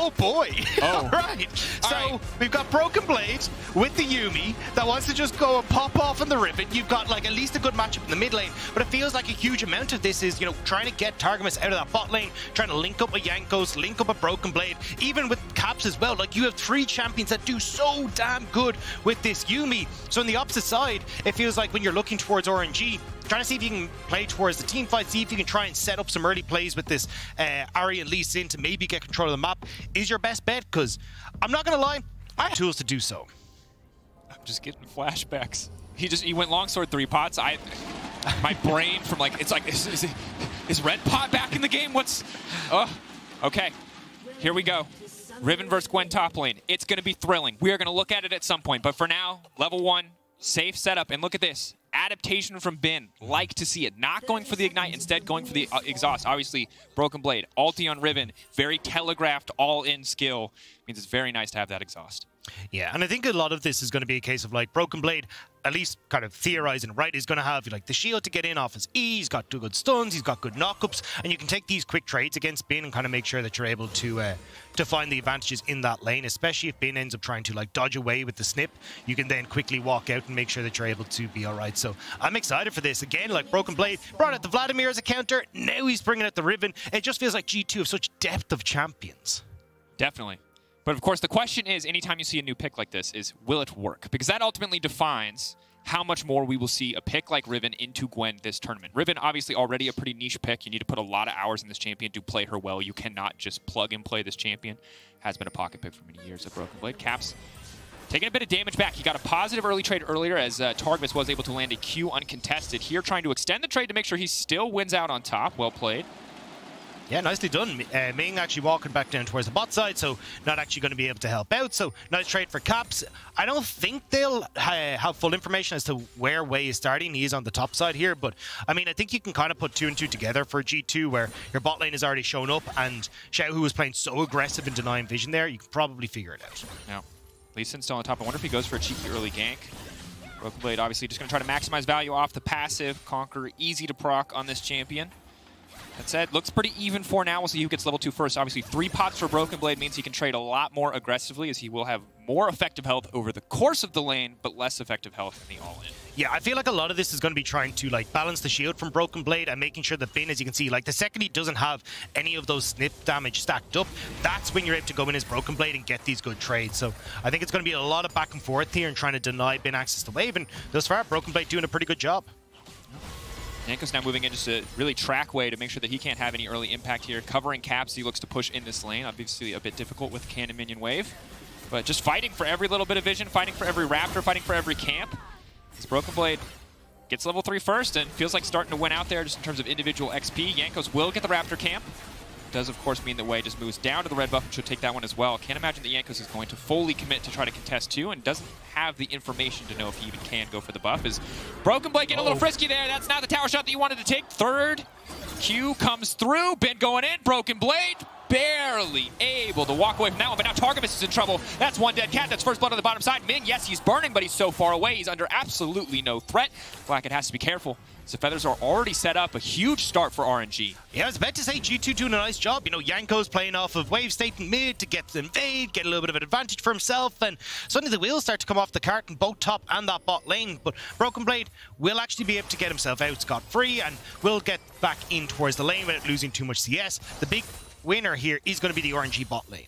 Oh boy! Oh. All right. So we've got Broken Blade with the Yuumi that wants to just go and pop off on the Riven. You've got like at least a good matchup in the mid lane, but it feels like a huge amount of this is, you know, trying to get Targamas out of that bot lane, trying to link up with Jankos, link up with Broken Blade, even with Caps as well. Like, you have 3 champions that do so damn good with this Yuumi. So on the opposite side, it feels like when you're looking towards RNG, trying to see if you can play towards the team fight, see if you can try and set up some early plays with this Ahri and Lee Sin to maybe get control of the map is your best bet, because I'm not going to lie, I have tools to do so. I'm just getting flashbacks. He went longsword 3 pots. My brain from like, it's like, is Red Pot back in the game? Okay, here we go. Riven versus Gwen top lane. It's going to be thrilling. We are going to look at it at some point, but for now, level 1, safe setup, and look at this. Adaptation from Bin. Like to see it. Not going for the Ignite, instead going for the Exhaust. Obviously, Broken Blade. Ulti on Riven. Very telegraphed, all-in skill. Means it's very nice to have that Exhaust. Yeah, and I think a lot of this is going to be a case of like Broken Blade, at least kind of theorizing, right, is going to have like the shield to get in off his E, he's got 2 good stuns, he's got good knockups, and you can take these quick trades against Bin and kind of make sure that you're able to find the advantages in that lane, especially if Bin ends up trying to like dodge away with the snip. You can then quickly walk out and make sure that you're able to be all right. So I'm excited for this. Again, like Broken Blade brought out the Vladimir as a counter, now he's bringing out the Riven. It just feels like G2 have such depth of champions. Definitely. But of course, the question is, anytime you see a new pick like this, is will it work? Because that ultimately defines how much more we will see a pick like Riven into Gwen this tournament. Riven, obviously already a pretty niche pick. You need to put a lot of hours in this champion to play her well. You cannot just plug and play this champion. Has been a pocket pick for many years of Broken Blade. Caps taking a bit of damage back. He got a positive early trade earlier as Targamas was able to land a Q uncontested. Here trying to extend the trade to make sure he still wins out on top. Well played. Yeah, nicely done. Ming actually walking back down towards the bot side, so not actually going to be able to help out. So nice trade for Caps. I don't think they'll have full information as to where Wei is starting. He is on the top side here, but I mean, I think you can kind of put 2 and 2 together for G2, where your bot lane has already shown up, and Xiao, who was playing so aggressive and denying vision there, you can probably figure it out. Yeah. Lee Sin still on top. I wonder if he goes for a cheeky early gank. Broken Blade obviously just going to try to maximize value off the passive. Conquer easy to proc on this champion. That said, looks pretty even for now. We'll see who gets level 2 first. Obviously, 3 pots for Broken Blade means he can trade a lot more aggressively, as he will have more effective health over the course of the lane, but less effective health in the all-in. Yeah, I feel like a lot of this is going to be trying to like balance the shield from Broken Blade and making sure that Bin, as you can see, like the second he doesn't have any of those snip damage stacked up, that's when you're able to go in as Broken Blade and get these good trades. So I think it's going to be a lot of back and forth here and trying to deny Bin access to wave, and thus far, Broken Blade doing a pretty good job. Jankos now moving in just to really track Wei to make sure that he can't have any early impact here. Covering Caps, he looks to push in this lane. Obviously a bit difficult with Cannon Minion Wave. But just fighting for every little bit of vision, fighting for every Raptor, fighting for every camp. This Broken Blade gets level 3 first and feels like starting to win out there just in terms of individual XP. Jankos will get the Raptor camp. Does of course mean that Wei just moves down to the red buff and should take that one as well. Can't imagine that Jankos is going to fully commit to try to contest 2 and doesn't have the information to know if he even can go for the buff. Is Broken Blade getting a little frisky there. That's not the tower shot that you wanted to take. Third Q comes through. Bin going in. Broken Blade barely able to walk away from that one, but now Targamas is in trouble. That's one dead cat. That's first blood on the bottom side. Ming, yes, he's burning, but he's so far away. He's under absolutely no threat. Blackett has to be careful. So Feathers are already set up. A huge start for RNG. Yeah, I was about to say G2 doing a nice job. You know, Yanko's playing off of wave state in mid to get the invade, get a little bit of an advantage for himself, and suddenly the wheels start to come off the cart in both top and that bot lane. But Broken Blade will actually be able to get himself out scot-free and will get back in towards the lane without losing too much CS. The big winner here is going to be the RNG bot lane.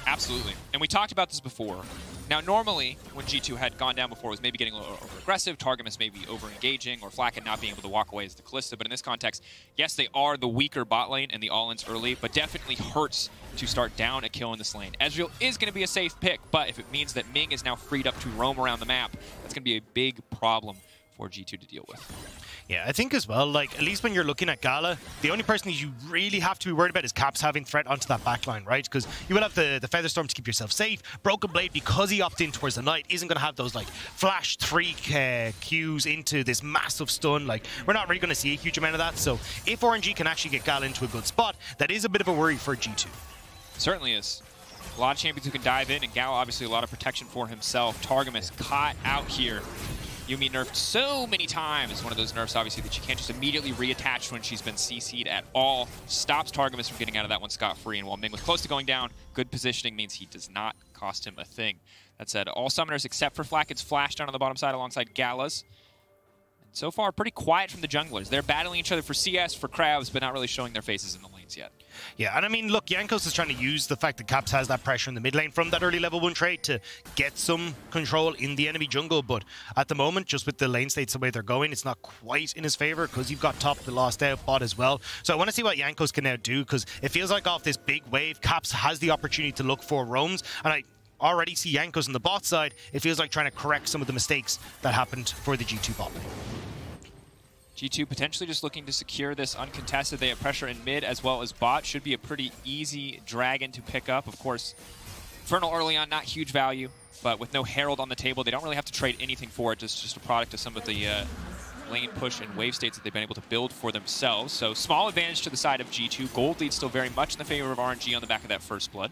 Absolutely. And we talked about this before. Now, normally, when G2 had gone down before, it was maybe getting a little over-aggressive, Targamas maybe over-engaging, or Flacken not being able to walk away as the Kalista. But in this context, yes, they are the weaker bot lane and the all-ins early, but definitely hurts to start down a kill in this lane. Ezreal is going to be a safe pick, but if it means that Ming is now freed up to roam around the map, that's going to be a big problem for G2 to deal with. Yeah, I think as well, like, at least when you're looking at Gala, the only person that you really have to be worried about is Caps having threat onto that backline, right? Because you will have the Featherstorm to keep yourself safe. Broken Blade, because he opted in towards the Knight, isn't going to have those, like, flash 3 Qs into this massive stun. Like, we're not really going to see a huge amount of that. So if RNG can actually get Gala into a good spot, that is a bit of a worry for G2. Certainly is. A lot of champions who can dive in, and Gala obviously a lot of protection for himself. Targamas caught out here Yuumi nerfed so many times. One of those nerfs, obviously, that you can't just immediately reattach when she's been CC'd at all. Stops Targamas from getting out of that one scot-free. And while Ming was close to going down, good positioning means he does not cost him a thing. That said, all summoners except for Flakkid's flash down on the bottom side alongside Gala's. And so far, pretty quiet from the junglers. They're battling each other for CS, for crabs, but not really showing their faces in the lanes yet. Yeah, and I mean, look, Jankos is trying to use the fact that Caps has that pressure in the mid lane from that early level 1 trade to get some control in the enemy jungle, but at the moment, just with the lane states the way they're going, it's not quite in his favor because you've got top the lost out bot as well. So I want to see what Jankos can now do, because it feels like off this big wave, Caps has the opportunity to look for roams, and I already see Jankos on the bot side. It feels like trying to correct some of the mistakes that happened for the G2 bot lane. G2 potentially just looking to secure this uncontested. They have pressure in mid as well as bot. Should be a pretty easy dragon to pick up. Of course, Infernal early on, not huge value, but with no Herald on the table, they don't really have to trade anything for it. Just a product of some of the lane push and wave states that they've been able to build for themselves. So small advantage to the side of G2. Gold lead still very much in the favor of RNG on the back of that first blood.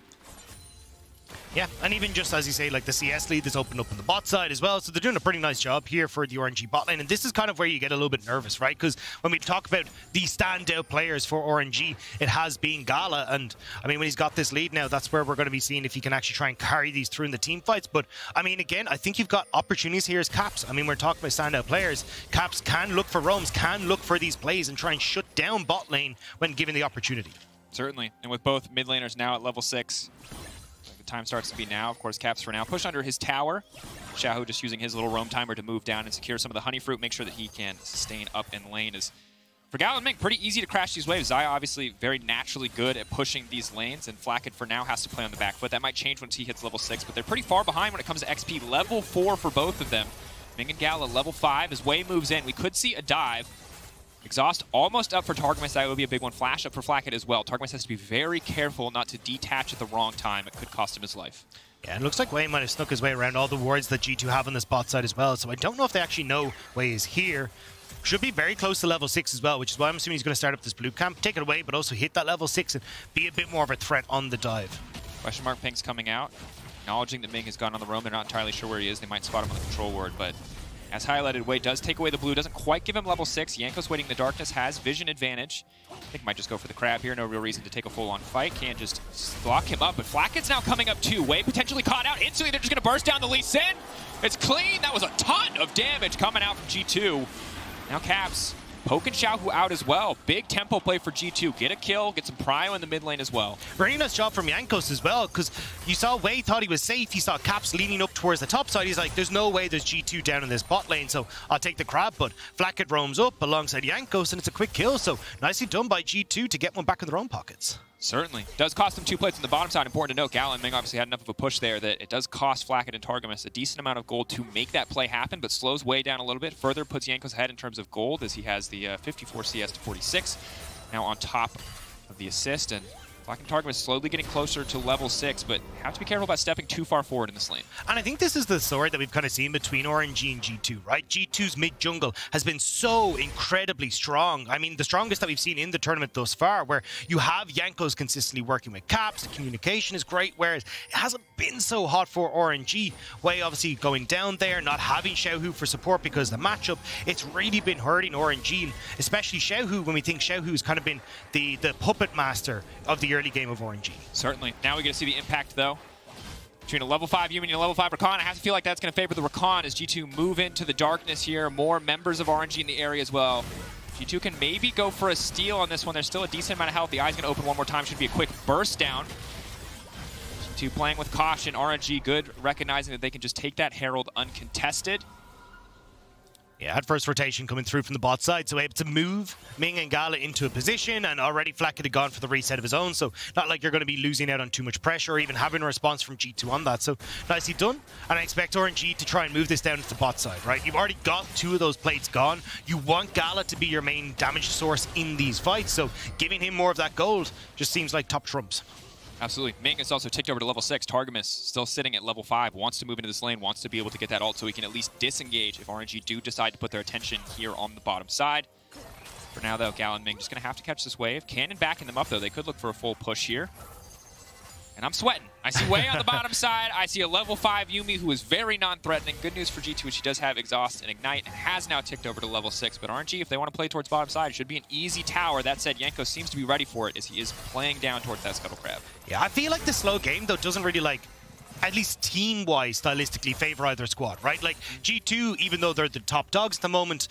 Yeah, and even just as you say, like the CS lead is opened up on the bot side as well, so they're doing a pretty nice job here for the RNG bot lane, and this is kind of where you get a little bit nervous, right? Because when we talk about the standout players for RNG, it has been Gala, and I mean, when he's got this lead now, that's where we're going to be seeing if he can actually try and carry these through in the team fights. But I mean, again, I think you've got opportunities here as Caps. I mean, we're talking about standout players. Caps can look for roams, can look for these plays and try and shut down bot lane when given the opportunity. Certainly, and with both mid laners now at level 6, the time starts to be now. Of course, Caps for now. Push under his tower. Xiaohu just using his little roam timer to move down and secure some of the honey fruit, make sure that he can sustain up in lane. Is for Gala and Ming, pretty easy to crash these waves. Xayah obviously very naturally good at pushing these lanes, and Flakkid for now has to play on the back foot. That might change once he hits level 6, but they're pretty far behind when it comes to XP. Level 4 for both of them. Ming and Gala level 5 as Wei moves in. We could see a dive. Exhaust almost up for Targamas. That would be a big one. Flash up for Flakkid as well. Targamas has to be very careful not to detach at the wrong time. It could cost him his life. Yeah, it looks like Wei might have snuck his way around all the wards that G2 have on this bot side as well, so I don't know if they actually know Wei is here. Should be very close to level 6 as well, which is why I'm assuming he's going to start up this blue camp, take it away, but also hit that level 6 and be a bit more of a threat on the dive. Question mark ping's coming out. Acknowledging that Ming has gone on the roam. They're not entirely sure where he is. They might spot him on the control ward, but as highlighted, Wei does take away the blue, doesn't quite give him level 6. Jankos waiting in the darkness, has vision advantage. I think might just go for the crab here, no real reason to take a full-on fight. Can't just block him up, but Flakkid's now coming up too. Wei potentially caught out. Instantly, they're just gonna burst down the Lee Sin. It's clean. That was a ton of damage coming out from G2. Now Caps poking Xiaohu out as well. Big tempo play for G2. Get a kill, get some prio in the mid lane as well. Very nice job from Jankos as well, because you saw Wei thought he was safe. He saw Caps leaning up towards the top side. He's like, there's no way there's G2 down in this bot lane, so I'll take the crab. But Flakkid roams up alongside Jankos, and it's a quick kill. So nicely done by G2 to get one back in their own pockets. Certainly. Does cost them 2 plates on the bottom side. Important to note, Gala and Ming obviously had enough of a push there that it does cost Flakkid and Targamas a decent amount of gold to make that play happen, but slows Wei down a little bit. Further puts Jankos ahead in terms of gold as he has the 54 CS to 46. Now on top of the assist, and Flakkid and Targamas slowly getting closer to level 6, but have to be careful about stepping too far forward in this lane. And I think this is the sword that we've kind of seen between RNG and G2, right? G2's mid-jungle has been so incredibly strong. I mean, the strongest that we've seen in the tournament thus far, where you have Jankos consistently working with Caps, the communication is great, whereas it hasn't been so hot for RNG. Wei obviously going down there, not having Xiaohu for support because of the matchup, it's really been hurting RNG, especially Xiaohu, when we think Xiaohu's kind of been the puppet master of the early game of RNG. Certainly. Now we get to see the impact, though, between a level 5 Yuumi and a level 5 Rakan. I have to feel like that's going to favor the Rakan as G2 move into the darkness here. More members of RNG in the area as well. G2 can maybe go for a steal on this one. There's still a decent amount of health. The eye's going to open one more time. Should be a quick burst down. G2 playing with caution. RNG good, recognizing that they can just take that Herald uncontested. Yeah, had first rotation coming through from the bot side, so able to move Ming and Gala into a position, and already Flakkid had gone for the reset of his own, so not like you're going to be losing out on too much pressure or even having a response from G2 on that. So nicely done, and I expect RNG to try and move this down to the bot side, right? You've already got 2 of those plates gone. You want Gala to be your main damage source in these fights, so giving him more of that gold just seems like top trumps. Absolutely. Ming is also ticked over to level 6. Targamas still sitting at level 5, wants to move into this lane, wants to be able to get that ult so he can at least disengage if RNG do decide to put their attention here on the bottom side. For now, though, Gala and Ming just going to have to catch this wave. Cannon backing them up, though. They could look for a full push here. And I'm sweating. I see Wei on the bottom side. I see a level 5 Yuumi who is very non-threatening. Good news for G2 is she does have Exhaust and Ignite and has now ticked over to level 6. But RNG, if they want to play towards bottom side, it should be an easy tower. That said, Jankos seems to be ready for it as he is playing down towards that Scuttle Crab. Yeah, I feel like the slow game, though, doesn't really, like, at least team-wise, stylistically favor either squad, right? Like, G2, even though they're the top dogs at the moment,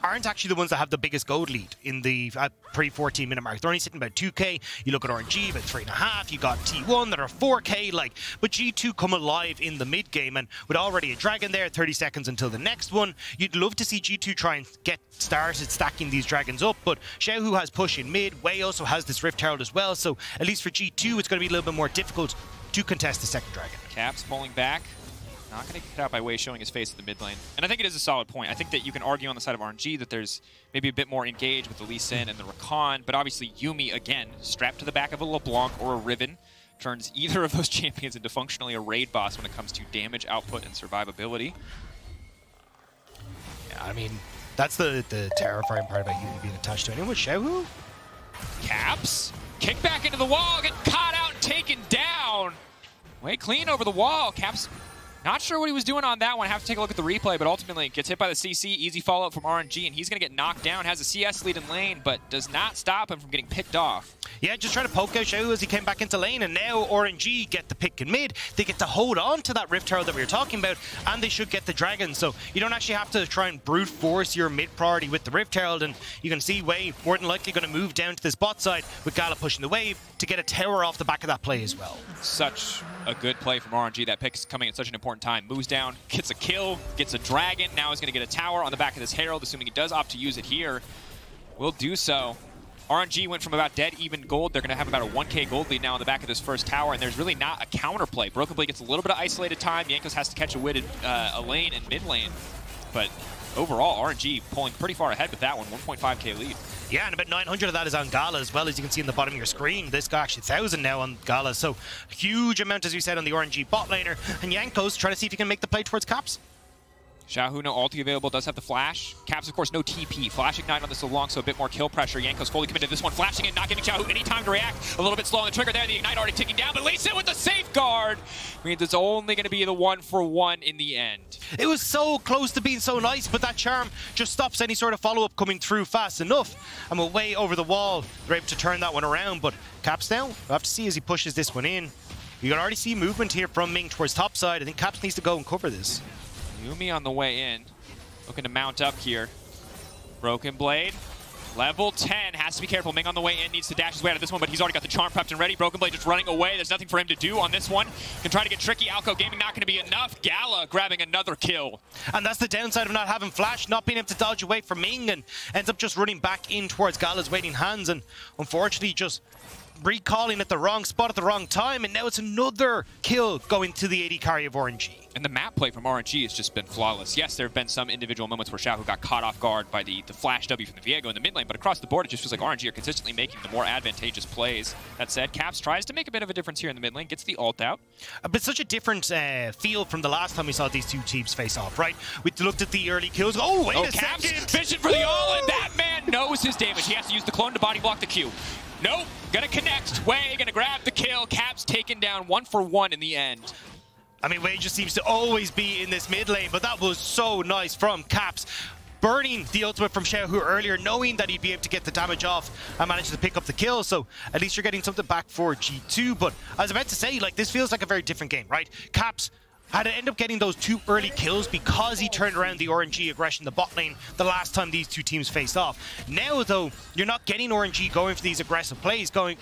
aren't actually the ones that have the biggest gold lead in the pre-14-minute mark. They're only sitting about 2k. You look at RNG, about 3.5. You got T1 that are 4k. Like, but G2 come alive in the mid-game, and with already a dragon there, 30 seconds until the next one, you'd love to see G2 try and get started stacking these dragons up, but Xiaohu has push in mid. Wei also has this Rift Herald as well, so at least for G2, it's going to be a little bit more difficult to contest the second dragon. Caps pulling back. Not going to get out by Wei showing his face at the mid lane. And I think it is a solid point. I think that you can argue on the side of RNG that there's maybe a bit more engaged with the Lee Sin and the Rakan, but obviously Yuumi, again, strapped to the back of a LeBlanc or a Riven, turns either of those champions into functionally a raid boss when it comes to damage, output, and survivability. Yeah, I mean, that's the terrifying part about Yuumi being attached to anyone with Xiaohu. Caps, kick back into the wall, get caught out and taken down. Way clean over the wall. Caps, not sure what he was doing on that one. Have to take a look at the replay, but ultimately gets hit by the CC. Easy follow-up from RNG, and he's going to get knocked down. Has a CS lead in lane, but does not stop him from getting picked off. Yeah, just trying to poke out Xiaohu as he came back into lane, and now RNG get the pick in mid. They get to hold on to that Rift Herald that we were talking about, and they should get the Dragon. So you don't actually have to try and brute force your mid priority with the Rift Herald, and you can see Wei more than likely going to move down to this bot side with Gala pushing the wave to get a tower off the back of that play as well. Such a good play from RNG. That pick is coming at such an important time. Moves down, gets a kill, gets a Dragon. Now he's going to get a tower on the back of this Herald, assuming he does opt to use it here. Will do so. RNG went from about dead even gold. They're going to have about a 1k gold lead now on the back of this first tower, and there's really not a counterplay. Broken Blade gets a little bit of isolated time. Jankos has to catch a witted a lane and mid lane. But overall, RNG pulling pretty far ahead with that one, 1.5k lead. Yeah, and about 900 of that is on Gala as well, as you can see in the bottom of your screen. This guy actually 1,000 now on Gala, so a huge amount, as you said, on the RNG bot laner. And Jankos trying to see if he can make the play towards Caps. Xiaohu, no ulti available, does have the flash. Caps, of course, no TP. Flash Ignite on this LeBlanc, so a bit more kill pressure. Jankos fully committed to this one, flashing in, not giving Xiaohu any time to react. A little bit slow on the trigger there, the Ignite already ticking down, but Lee Sin with the safeguard means it's only going to be the 1-for-1 in the end. It was so close to being so nice, but that charm just stops any sort of follow-up coming through fast enough. And we're way over the wall. They're able to turn that one around, but Caps now, we'll have to see as he pushes this one in. You can already see movement here from Ming towards top side. I think Caps needs to go and cover this. Yuumi on the way in. Looking to mount up here. Broken Blade. Level 10. Has to be careful. Ming on the way in. Needs to dash his way out of this one, but he's already got the charm prepped and ready. Broken Blade just running away. There's nothing for him to do on this one. Can try to get tricky. Alco Gaming not going to be enough. Gala grabbing another kill. And that's the downside of not having flash, not being able to dodge away from Ming, and ends up just running back in towards Gala's waiting hands, and unfortunately just recalling at the wrong spot at the wrong time, and now it's another kill going to the AD carry of RNG. And the map play from RNG has just been flawless. Yes, there have been some individual moments where Xiaohu got caught off guard by the flash W from the Viego in the mid lane, but across the board it just feels like RNG are consistently making the more advantageous plays. That said, Caps tries to make a bit of a difference here in the mid lane, gets the ult out. But such a different feel from the last time we saw these two teams face off, right? We looked at the early kills. Oh, wait a Caps second! Vision for the all, and that man knows his damage. He has to use the clone to body block the Q. Nope, gonna connect. Wei gonna grab the kill. Caps taken down 1-for-1 in the end. I mean, Wei just seems to always be in this mid lane, but that was so nice from Caps. Burning the ultimate from Xiaohu earlier, knowing that he'd be able to get the damage off and manage to pick up the kill, so at least you're getting something back for G2. But I was about to say, like, this feels like a very different game, right? Caps had to end up getting those 2 early kills because he turned around the RNG aggression in the bot lane the last time these two teams faced off. Now, though, you're not getting RNG going for these aggressive plays, kind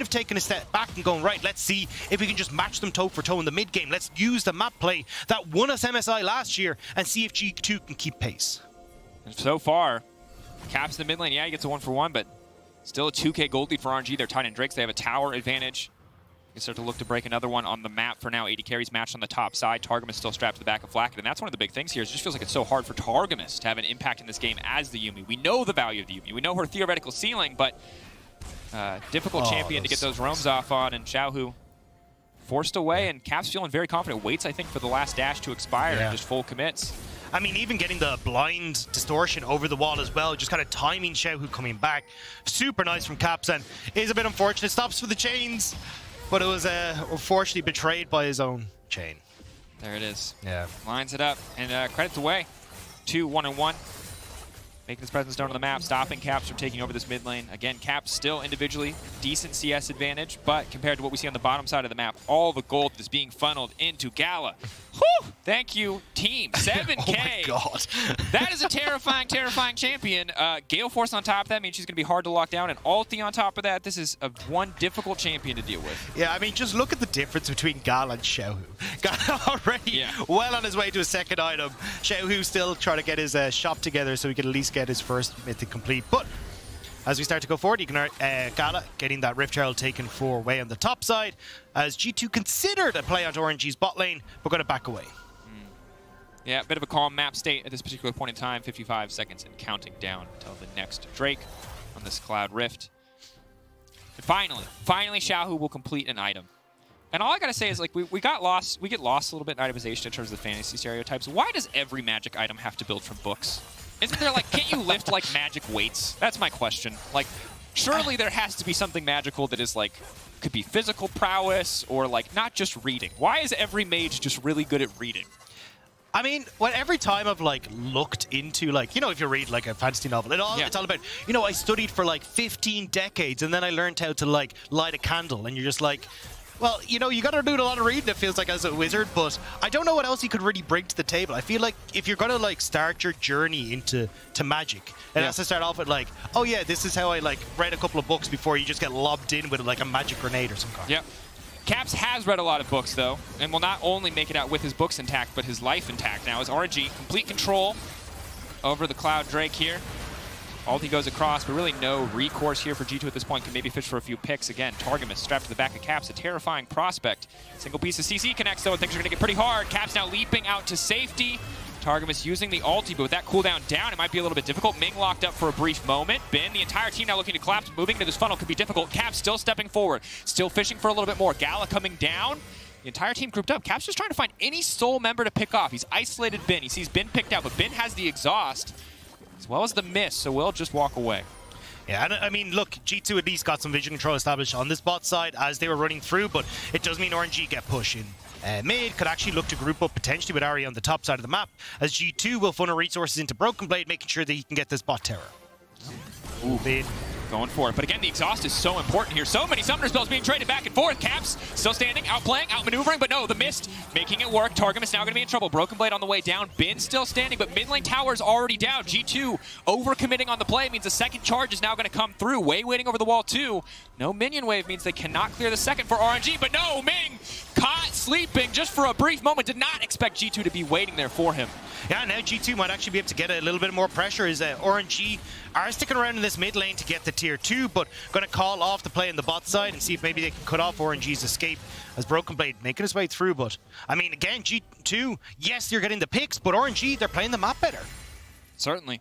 of taking a step back and going, right, let's see if we can just match them toe for toe in the mid game. Let's use the map play that won us MSI last year and see if G2 can keep pace. And so far, Caps in the mid lane, yeah, he gets a 1-for-1, but still a 2k gold lead for RNG. They're Titan Drakes. They have a tower advantage. You can start to look to break another one on the map for now. AD carries matched on the top side. Targamas still strapped to the back of Flacket, and that's one of the big things here. It just feels like it's so hard for Targamas to have an impact in this game as the Yuumi. We know the value of the Yuumi. We know her theoretical ceiling, but difficult champion to get those roams off on, and Xiaohu forced away, and Caps feeling very confident. Waits, I think, for the last dash to expire and just full commits. I mean, even getting the blind distortion over the wall as well, just kind of timing Xiaohu coming back. Super nice from Caps, and is a bit unfortunate. Stops for the chains. but it was unfortunately betrayed by his own chain. There it is. Yeah. Lines it up, and credits away. 2-1-1. Making his presence known on the map, stopping Caps from taking over this mid lane. Again, Caps still individually decent CS advantage, but compared to what we see on the bottom side of the map, all the gold is being funneled into Gala. Whew! Thank you, team. 7K. Oh my god. That is a terrifying, terrifying champion. Gale Force on top of that means she's going to be hard to lock down, and Alti on top of that. This is one difficult champion to deal with. Yeah, I mean, just look at the difference between Gala and Xiaohu. Gala already well on his way to a second item. Xiaohu still trying to get his shop together so he can at least get his first mythic complete. But as we start to go forward, you can Gala getting that Rift Herald taken for way on the top side, as G2 considered a play onto RNG's bot lane, but going to back away. Yeah, a bit of a calm map state at this particular point in time. 55 seconds and counting down until the next Drake on this Cloud Rift. And finally, Xiaohu will complete an item. And all I gotta say is, like, we get lost a little bit in itemization in terms of the fantasy stereotypes. Why does every magic item have to build from books? Isn't there, like, can't you lift, like, magic weights? That's my question. Like, surely there has to be something magical that is, like, could be physical prowess or, like, not just reading. Why is every mage just really good at reading? I mean, well, every time I've, like, looked into, like, you know, if you read, like, a fantasy novel, it's all about, you know, I studied for, like, 15 decades, and then I learned how to, like, light a candle, and you're just like, well, you know, you got to do a lot of reading, it feels like, as a wizard, but I don't know what else you could really bring to the table. I feel like if you're going to, like, start your journey into magic, it has to start off with, like, oh, yeah, this is how I, like, read a couple of books before you just get lobbed in with, like, a magic grenade or some kind. Yeah. Caps has read a lot of books, though, and will not only make it out with his books intact, but his life intact now as RNG. Complete control over the Cloud Drake here. Alti goes across, but really no recourse here for G2 at this point. Can maybe fish for a few picks. Again, Targamas strapped to the back of Caps, a terrifying prospect. Single piece of CC connects, though, and things are going to get pretty hard. Caps now leaping out to safety. Targamas using the ulti, but with that cooldown down, it might be a little bit difficult. Ming locked up for a brief moment. Ben, the entire team now looking to collapse. Moving into this funnel could be difficult. Caps still stepping forward, still fishing for a little bit more. Gala coming down. The entire team grouped up. Caps just trying to find any soul member to pick off. He's isolated Ben. He sees Ben picked out, but Ben has the exhaust as well as the miss, so we'll just walk away. Yeah, and I mean, look, G2 at least got some vision control established on this bot side as they were running through, but it does mean RNG get pushing. Mid could actually look to group up potentially with Ahri on the top side of the map, as G2 will funnel resources into Broken Blade, making sure that he can get this bot terror. Ooh, mid. Going for it. But again, the exhaust is so important here. So many summoner spells being traded back and forth. Caps still standing, outplaying, outmaneuvering, but no, the mist making it work. Targamas now going to be in trouble. Broken Blade on the way down. Ben still standing, but mid lane tower's already down. G2 overcommitting on the play means the second charge is now going to come through. Wei waiting over the wall too. No minion wave means they cannot clear the second for RNG, but no, Ming caught sleeping just for a brief moment. Did not expect G2 to be waiting there for him. Yeah, now G2 might actually be able to get a little bit more pressure as RNG are sticking around in this mid lane to get the tier 2, but going to call off the play on the bot side and see if maybe they can cut off RNG's escape as Broken Blade making his way through. But, I mean, again, G2, yes, you're getting the picks, but RNG, they're playing the map better. Certainly.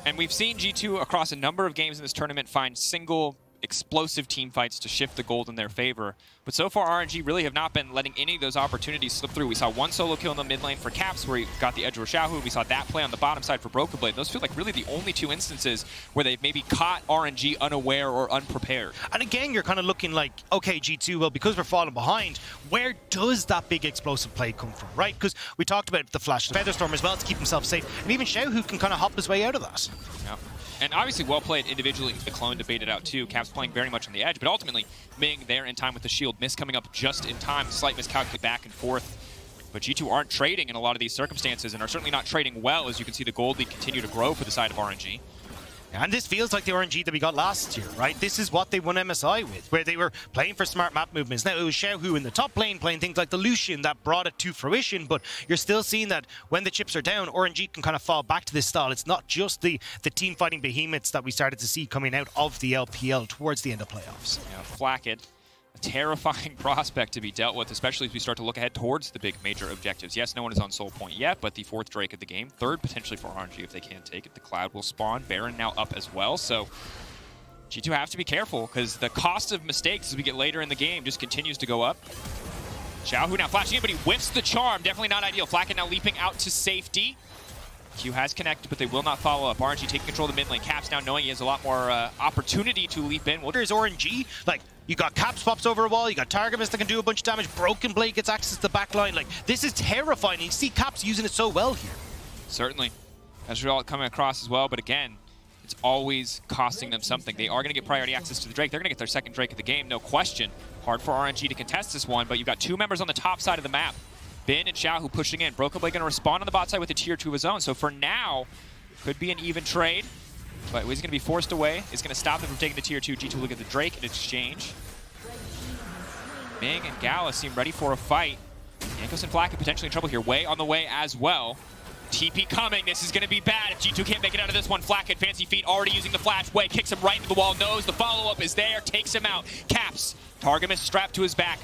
And we've seen G2 across a number of games in this tournament find single explosive team fights to shift the gold in their favor. But so far, RNG really have not been letting any of those opportunities slip through. We saw one solo kill in the mid lane for Caps where he got the edge of Xiaohu. We saw that play on the bottom side for Broken Blade. Those feel like really the only two instances where they've maybe caught RNG unaware or unprepared. And again, you're kind of looking like, okay, G2, well, because we're falling behind, where does that big explosive play come from, right? Because we talked about the Flash, the Featherstorm as well to keep himself safe, and even Xiaohu can kind of hop his way out of that. Yeah. And obviously well played individually. The clone to bait it out too. Caps playing very much on the edge, but ultimately Ming there in time with the shield. Miss coming up just in time. Slight miscalculate back and forth. But G2 aren't trading in a lot of these circumstances and are certainly not trading well, as you can see the gold lead continue to grow for the side of RNG. And this feels like the RNG that we got last year, right? This is what they won MSI with, where they were playing for smart map movements. Now, it was Xiaohu in the top lane playing things like the Lucian that brought it to fruition, but you're still seeing that when the chips are down, RNG can kind of fall back to this style. It's not just the team fighting behemoths that we started to see coming out of the LPL towards the end of playoffs. Yeah, Flakked, a terrifying prospect to be dealt with, especially as we start to look ahead towards the big major objectives. Yes, no one is on Soul Point yet, but the fourth Drake of the game, third potentially for RNG if they can take it. The Cloud will spawn, Baron now up as well, so G2 have to be careful because the cost of mistakes as we get later in the game just continues to go up. Xiaohu now flashing in, but he whiffs the charm. Definitely not ideal. Flakked now leaping out to safety. Q has connected, but they will not follow up. RNG taking control of the mid lane. Caps now knowing he has a lot more opportunity to leap in. There's RNG. Like, you got Caps pops over a wall, you got Targamas that can do a bunch of damage, Broken Blade gets access to the back line. Like, this is terrifying. You see Caps using it so well here. Certainly. That's all coming across as well, but again, it's always costing them something. They are going to get priority access to the Drake. They're going to get their second Drake of the game, no question. Hard for RNG to contest this one, but you've got two members on the top side of the map. Bin and Xiaohu pushing in. Broken Blade going to respond on the bot side with a tier 2 of his own. So for now, could be an even trade. But he's going to be forced away. It's going to stop them from taking the tier 2. G2 look at the Drake in exchange. Ming and Gala seem ready for a fight. Jankos and Flack are potentially in trouble here. Way on the way as well. TP coming. This is going to be bad if G2 can't make it out of this one. Flack at fancy feet already using the flash. Way kicks him right into the wall. Knows the follow-up is there. Takes him out. Caps. Targamas strapped to his back.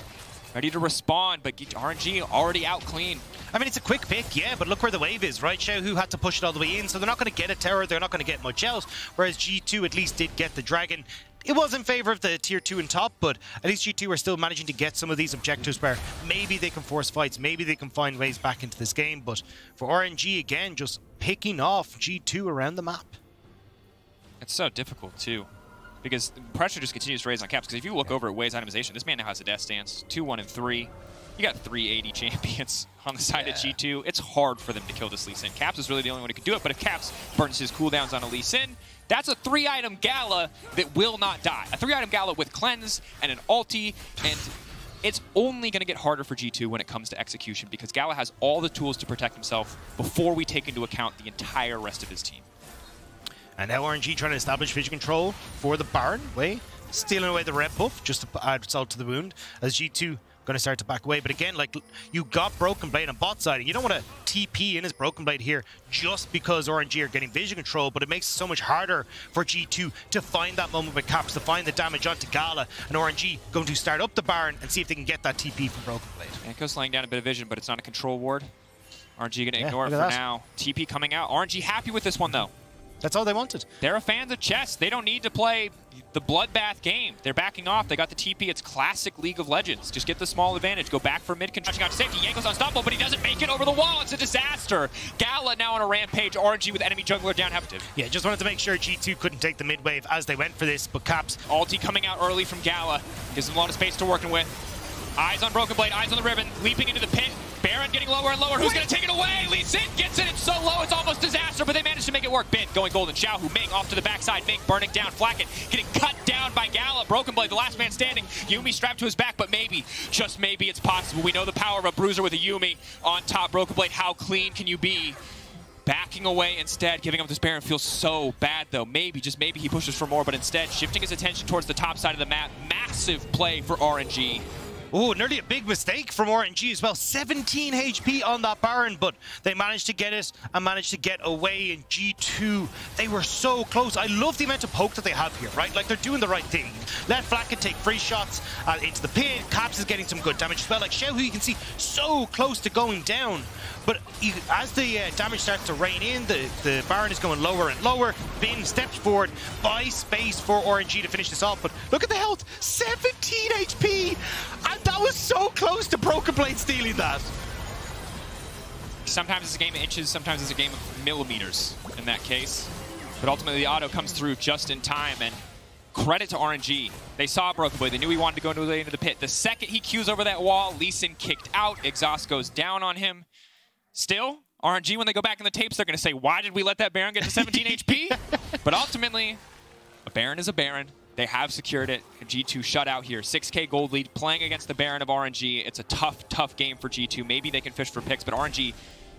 Ready to respond, but RNG already out clean. I mean, it's a quick pick, yeah, but look where the wave is, right? Xiaohu had to push it all the way in, so they're not going to get a tower, they're not going to get much else, whereas G2 at least did get the Dragon. It was in favor of the tier 2 and top, but at least G2 are still managing to get some of these objectives where maybe they can force fights, maybe they can find ways back into this game, but for RNG, again, just picking off G2 around the map. It's so difficult, too, because the pressure just continues to raise on Caps, because if you look over at Wei's itemization, this man now has a death stance, 2, 1, and 3. You got 380 champions on the side of G2. It's hard for them to kill this Lee Sin. Caps is really the only one who can do it, but if Caps burns his cooldowns on a Lee Sin, that's a 3-item Gala that will not die. A 3-item Gala with Cleanse and an ulti, and it's only going to get harder for G2 when it comes to execution, because Gala has all the tools to protect himself before we take into account the entire rest of his team. And now RNG trying to establish vision control for the Baron. Wei stealing away the red buff just to add salt to the wound as G2 going to start to back away. But again, like, you got Broken Blade on bot side. You don't want to TP in his Broken Blade here just because RNG are getting vision control, but it makes it so much harder for G2 to find that moment with Caps, to find the damage onto Gala, and RNG going to start up the Baron and see if they can get that TP from Broken Blade. Jankos laying down a bit of vision, but it's not a control ward. RNG going to ignore it for now. TP coming out. RNG happy with this one, though. That's all they wanted. They're fans of chess. They don't need to play the bloodbath game. They're backing off. They got the TP. It's classic League of Legends. Just get the small advantage. Go back for mid control. Out to safety. Jankos unstoppable, but he doesn't make it over the wall. It's a disaster. Gala now on a rampage. RNG with enemy jungler down. Yeah, just wanted to make sure G2 couldn't take the mid wave as they went for this, but Caps. Ulti coming out early from Gala. Gives them a lot of space to working with. Eyes on Broken Blade, eyes on the ribbon, leaping into the pit. Baron getting lower and lower. Who's going to take it away? Lee Sin gets it. It's so low, it's almost disaster, but they managed to make it work. Bin going golden. Xiaohu, Ming off to the backside. Ming burning down. Flacket getting cut down by Gala. Broken Blade, the last man standing. Yuumi strapped to his back, but maybe, just maybe, it's possible. We know the power of a bruiser with a Yuumi on top. Broken Blade, how clean can you be? Backing away instead, giving up this Baron feels so bad, though. Maybe, just maybe, he pushes for more, but instead shifting his attention towards the top side of the map. Massive play for RNG. Oh, nearly a big mistake from RNG as well. 17 HP on that Baron, but they managed to get it and managed to get away. In G2, they were so close. I love the amount of poke that they have here, right? Like, they're doing the right thing. Let Flacken take free shots into the pit. Caps is getting some good damage as well. Like, Xiaohu, you can see so close to going down. But as the damage starts to rain in, the Baron is going lower and lower. Bin steps forward, buys space for RNG to finish this off. But look at the health, 17 HP! And that was so close to Broken Blade stealing that. Sometimes it's a game of inches, sometimes it's a game of millimeters in that case. But ultimately the auto comes through just in time, and credit to RNG. They saw Broken Blade, they knew he wanted to go into the pit. The second he queues over that wall, Lee Sin kicked out, Exhaust goes down on him. Still, RNG, when they go back in the tapes, they're going to say, why did we let that Baron get to 17 HP? But ultimately, a Baron is a Baron. They have secured it. G2 shut out here. 6K gold lead, playing against the Baron of RNG. It's a tough, tough game for G2. Maybe they can fish for picks, but RNG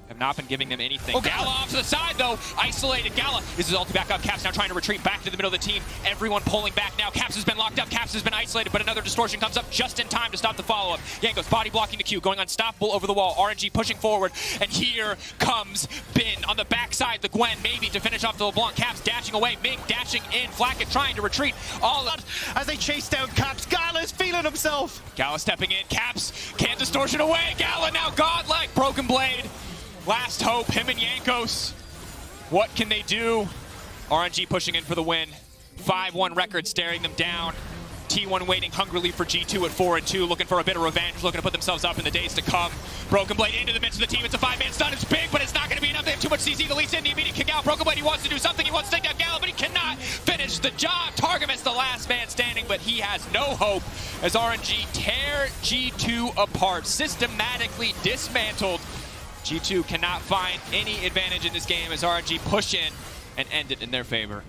have not been giving them anything. Oh, Gala off to the side, though. Isolated. Gala is his ulti back up. Caps now trying to retreat back to the middle of the team. Everyone pulling back now. Caps has been locked up. Caps has been isolated, but another distortion comes up just in time to stop the follow-up. Jankos body blocking the Q, going unstoppable over the wall. RNG pushing forward, and here comes Bin on the backside. The Gwen maybe to finish off the LeBlanc. Caps dashing away. Ming dashing in. Flacket trying to retreat. All as they chase down Caps. Gala is feeling himself. Gala stepping in. Caps can't distortion away. Gala now godlike. Broken Blade. Last hope, him and Jankos. What can they do? RNG pushing in for the win. 5-1 record staring them down. T1 waiting hungrily for G2 at 4-2, looking for a bit of revenge, looking to put themselves up in the days to come. Broken Blade into the midst of the team. It's a 5-man stun. It's big, but it's not going to be enough. They have too much CC. The least in the immediate kick out. Broken Blade, he wants to do something. He wants to take down Gala, but he cannot finish the job. Targamas, the last man standing, but he has no hope as RNG tear G2 apart. Systematically dismantled. G2 cannot find any advantage in this game as RNG push in and end it in their favor.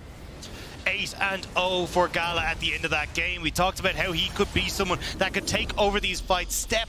8-0 for Gala at the end of that game. We talked about how he could be someone that could take over these fights step